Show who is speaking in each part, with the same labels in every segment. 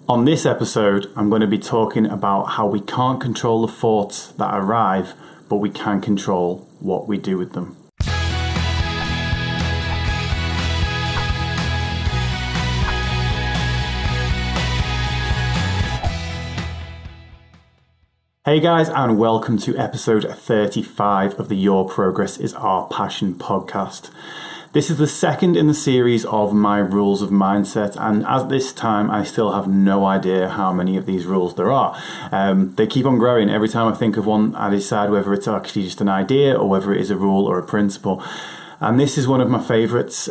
Speaker 1: On this episode, I'm going to be talking about how we can't control the thoughts that arrive, but we can control what we do with them. Hey guys, and welcome to episode 35 of the Your Progress is Our Passion podcast. This is the second in the series of my rules of mindset, and at this time I still have no idea how many of these rules there are. They keep on growing. Every time I think of one, I decide whether it's actually just an idea or whether it is a rule or a principle. And this is one of my favorites.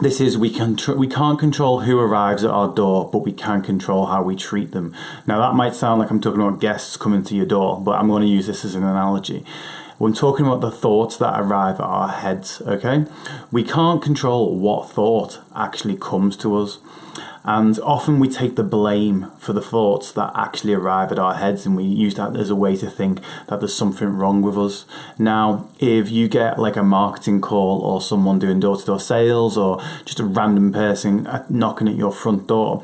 Speaker 1: This is we can't control who arrives at our door, but we can control how we treat them. Now that might sound like I'm talking about guests coming to your door, but I'm going to use this as an analogy. When talking about the thoughts that arrive at our heads, okay? We can't control what thought actually comes to us. And often we take the blame for the thoughts that actually arrive at our heads, and we use that as a way to think that there's something wrong with us. Now, if you get like a marketing call or someone doing door-to-door sales or just a random person knocking at your front door,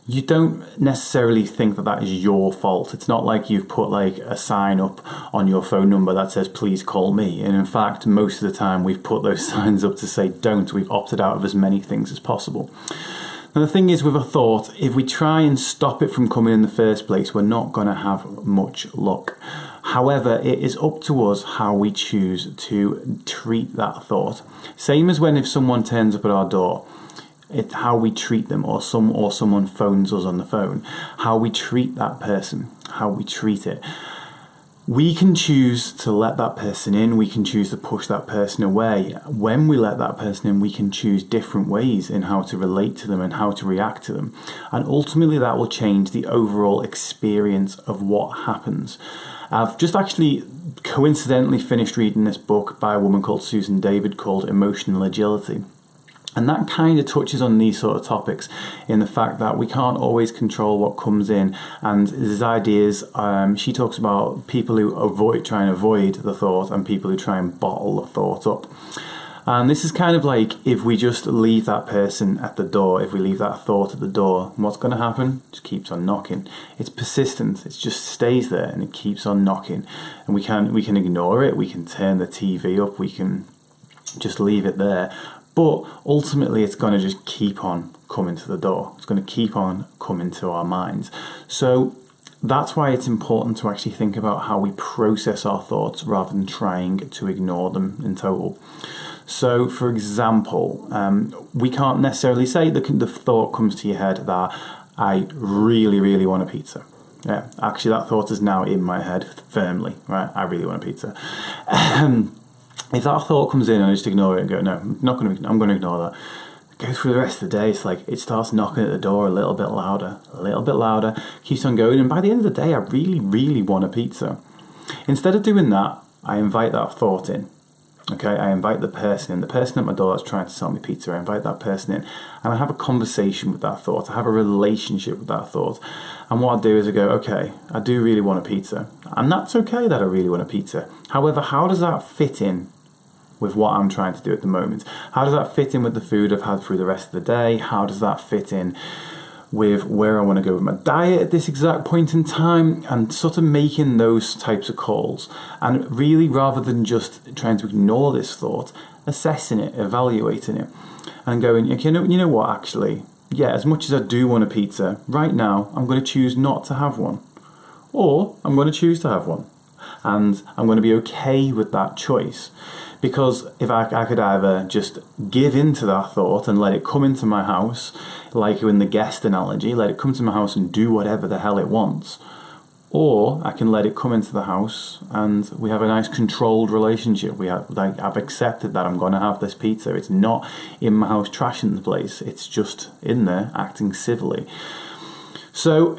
Speaker 1: you don't necessarily think that that is your fault. It's not like you've put like a sign up on your phone number that says, please call me. And in fact, most of the time we've put those signs up to say don't. We've opted out of as many things as possible. Now the thing is with a thought, if we try and stop it from coming in the first place, we're not going to have much luck. However, it is up to us how we choose to treat that thought. Same as when if someone turns up at our door, it's how we treat them, or someone phones us on the phone, how we treat that person, how we treat it. We can choose to let that person in, we can choose to push that person away. When we let that person in, we can choose different ways in how to relate to them and how to react to them. And ultimately that will change the overall experience of what happens. I've just actually coincidentally finished reading this book by a woman called Susan David called Emotional Agility. And that kind of touches on these sort of topics in the fact that we can't always control what comes in. And there's ideas, she talks about people who try and avoid the thought and people who try and bottle the thought up. And this is kind of like if we just leave that person at the door, if we leave that thought at the door, what's going to happen? It just keeps on knocking. It's persistent. It just stays there and it keeps on knocking. And we can ignore it. We can turn the TV up. We can just leave it there. But ultimately, it's going to just keep on coming to the door. It's going to keep on coming to our minds. So that's why it's important to actually think about how we process our thoughts rather than trying to ignore them in total. So, for example, we can't necessarily say the thought comes to your head that I really, really want a pizza. Yeah, actually, that thought is now in my head firmly, right? I really want a pizza. If that thought comes in and I just ignore it and go, no, I'm going to ignore that. Go through the rest of the day, it's like it starts knocking at the door a little bit louder, keeps on going. And by the end of the day, I really, really want a pizza. Instead of doing that, I invite that thought in. Okay, I invite the person at my door that's trying to sell me pizza, I invite that person in and I have a conversation with that thought. I have a relationship with that thought. And what I do is I go, okay, I do really want a pizza. And that's okay that I really want a pizza. However, how does that fit in with what I'm trying to do at the moment? How does that fit in with the food I've had through the rest of the day? How does that fit in with where I want to go with my diet at this exact point in time? And sort of making those types of calls. And really, rather than just trying to ignore this thought, assessing it, evaluating it, and going, okay, you know what, actually, yeah, as much as I do want a pizza, right now, I'm going to choose not to have one. Or I'm going to choose to have one. And I'm going to be okay with that choice. Because if I could either just give in to that thought and let it come into my house, like in the guest analogy, let it come to my house and do whatever the hell it wants. Or I can let it come into the house and we have a nice controlled relationship. I've accepted that I'm going to have this pizza. It's not in my house trashing the place. It's just in there acting civilly. So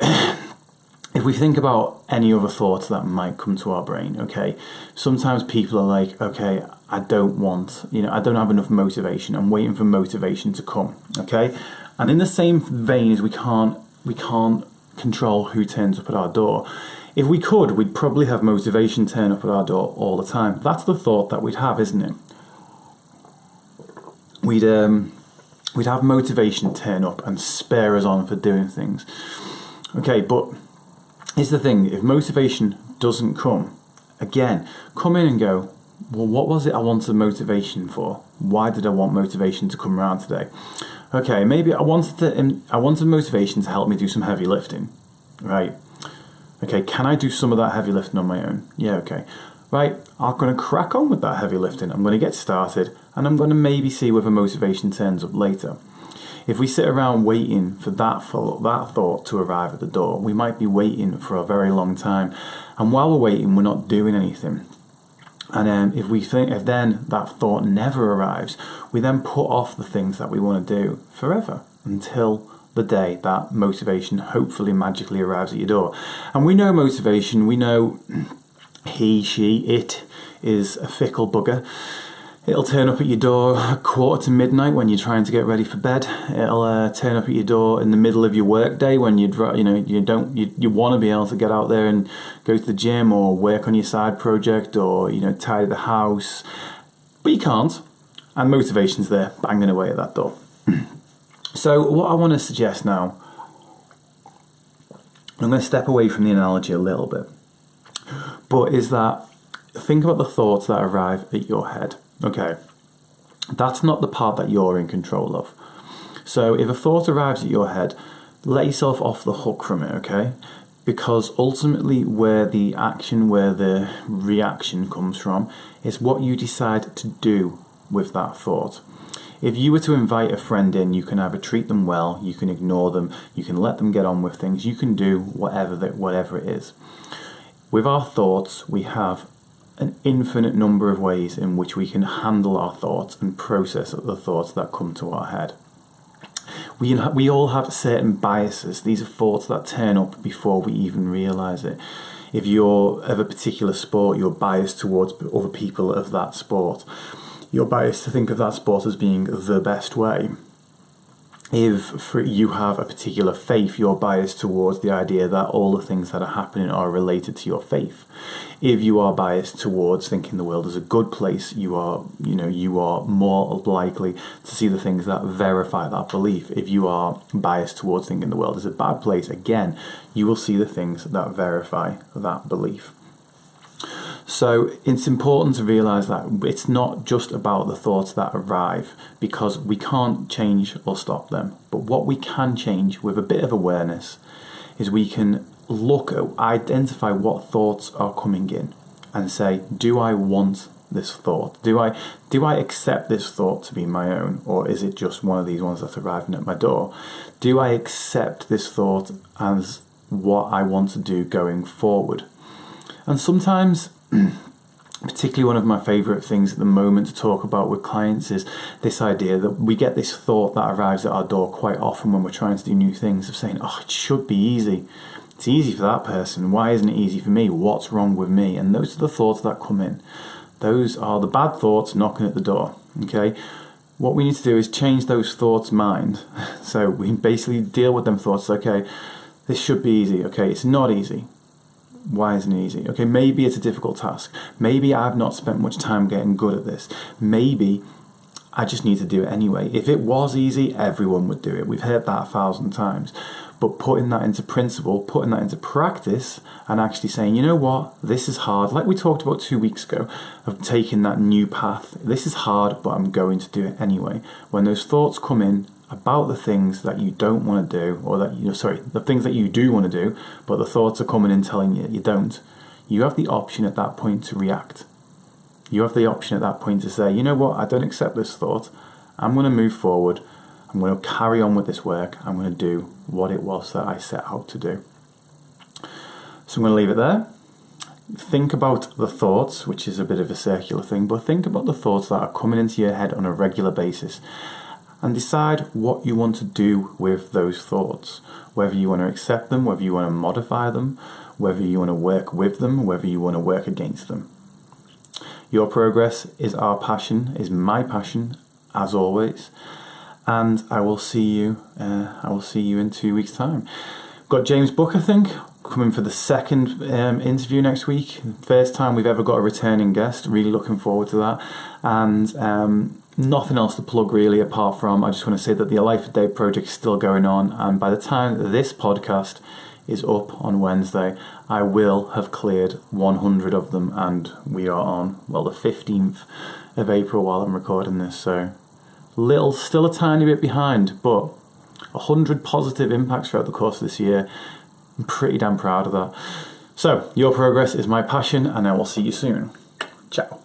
Speaker 1: if we think about any other thoughts that might come to our brain, okay, sometimes people are like, okay, I don't have enough motivation. I'm waiting for motivation to come, okay? And in the same vein as we can't control who turns up at our door. If we could, we'd probably have motivation turn up at our door all the time. That's the thought that we'd have, isn't it? we'd have motivation turn up and spur us on for doing things. Okay, but here's the thing, if motivation doesn't come, again, come in and go, well, what was it I wanted motivation for? Why did I want motivation to come around today? Okay, maybe I wanted motivation to help me do some heavy lifting, right? Okay, can I do some of that heavy lifting on my own? Yeah, okay. Right, I'm going to crack on with that heavy lifting. I'm going to get started, and I'm going to maybe see whether motivation turns up later. If we sit around waiting for that thought to arrive at the door, we might be waiting for a very long time. And while we're waiting, we're not doing anything. And if then that thought never arrives, we then put off the things that we want to do forever until the day that motivation hopefully magically arrives at your door. And we know motivation, we know he, she, it is a fickle bugger. It'll turn up at your door 1:45 when you're trying to get ready for bed. It'll turn up at your door in the middle of your workday when you want to be able to get out there and go to the gym or work on your side project or tidy the house, but you can't. And motivation's there, banging away at that door. So what I want to suggest now, I'm going to step away from the analogy a little bit, but is that think about the thoughts that arrive at your head. Okay, that's not the part that you're in control of. So if a thought arrives at your head, let yourself off the hook from it, okay? Because ultimately where the reaction comes from is what you decide to do with that thought. If you were to invite a friend in, you can either treat them well, you can ignore them, you can let them get on with things, you can do whatever it is. With our thoughts, we have an infinite number of ways in which we can handle our thoughts and process the thoughts that come to our head. We all have certain biases. These are thoughts that turn up before we even realise it. If you're of a particular sport, you're biased towards other people of that sport. You're biased to think of that sport as being the best way. If you have a particular faith, you're biased towards the idea that all the things that are happening are related to your faith. If you are biased towards thinking the world is a good place, you are more likely to see the things that verify that belief. If you are biased towards thinking the world is a bad place, again, you will see the things that verify that belief. So it's important to realise that it's not just about the thoughts that arrive, because we can't change or stop them. But what we can change with a bit of awareness is we can identify what thoughts are coming in and say, do I want this thought? Do I accept this thought to be my own, or is it just one of these ones that's arriving at my door? Do I accept this thought as what I want to do going forward? And sometimes, particularly one of my favourite things at the moment to talk about with clients is this idea that we get this thought that arrives at our door quite often when we're trying to do new things, of saying, oh, it should be easy. It's easy for that person. Why isn't it easy for me? What's wrong with me? And those are the thoughts that come in. Those are the bad thoughts knocking at the door. Okay? What we need to do is change those thoughts' mind. So we basically deal with them thoughts. Okay, this should be easy. Okay, it's not easy. Why isn't it easy? Okay, maybe it's a difficult task. Maybe I've not spent much time getting good at this. Maybe I just need to do it anyway. If it was easy, everyone would do it. We've heard that 1,000 times. But putting that into principle, putting that into practice, and actually saying, you know what, this is hard. Like we talked about 2 weeks ago, of taking that new path. This is hard, but I'm going to do it anyway. When those thoughts come in about the things that you don't want to do, or the things that you do want to do, but the thoughts are coming in telling you you don't, you have the option at that point to react. You have the option at that point to say, you know what, I don't accept this thought. I'm going to move forward. I'm going to carry on with this work. I'm going to do what it was that I set out to do. So I'm going to leave it there. Think about the thoughts, which is a bit of a circular thing, but think about the thoughts that are coming into your head on a regular basis, and decide what you want to do with those thoughts. Whether you want to accept them, whether you want to modify them, whether you want to work with them, whether you want to work against them. Your progress is our passion, is my passion, as always. And I will see you in 2 weeks' time. Got James Book, I think, coming for the second interview next week. First time we've ever got a returning guest. Really looking forward to that. And nothing else to plug really, apart from I just want to say that the Life of Dave project is still going on, and by the time this podcast is up on Wednesday, I will have cleared 100 of them, and we are on, well, the 15th of April while I'm recording this, so still a tiny bit behind, but 100 positive impacts throughout the course of this year. I'm pretty damn proud of that. So, your progress is my passion, and I will see you soon. Ciao.